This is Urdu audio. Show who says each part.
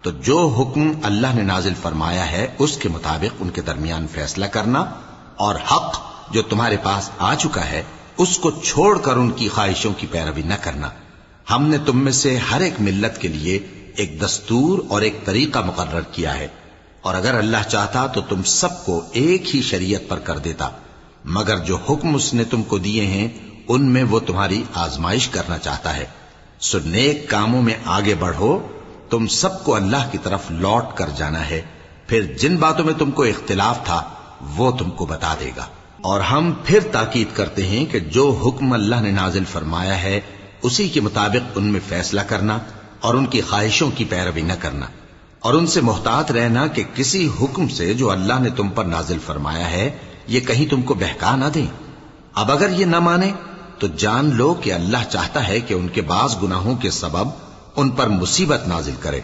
Speaker 1: تو جو حکم اللہ نے نازل فرمایا ہے اس کے مطابق ان کے درمیان فیصلہ کرنا، اور حق جو تمہارے پاس آ چکا ہے اس کو چھوڑ کر ان کی خواہشوں کی پیروی نہ کرنا۔ ہم نے تم میں سے ہر ایک ملت کے لیے ایک دستور اور ایک طریقہ مقرر کیا ہے، اور اگر اللہ چاہتا تو تم سب کو ایک ہی شریعت پر کر دیتا، مگر جو حکم اس نے تم کو دیے ہیں ان میں وہ تمہاری آزمائش کرنا چاہتا ہے۔ سو نیک کاموں میں آگے بڑھو، تم سب کو اللہ کی طرف لوٹ کر جانا ہے، پھر جن باتوں میں تم کو اختلاف تھا وہ تم کو بتا دے گا۔ اور ہم پھر تاکید کرتے ہیں کہ جو حکم اللہ نے نازل فرمایا ہے اسی کے مطابق ان میں فیصلہ کرنا اور ان کی خواہشوں کی پیروی نہ کرنا، اور ان سے محتاط رہنا کہ کسی حکم سے جو اللہ نے تم پر نازل فرمایا ہے یہ کہیں تم کو بہکا نہ دیں۔ اب اگر یہ نہ مانے تو جان لو کہ اللہ چاہتا ہے کہ ان کے بعض گناہوں کے سبب ان پر مصیبت نازل کرے،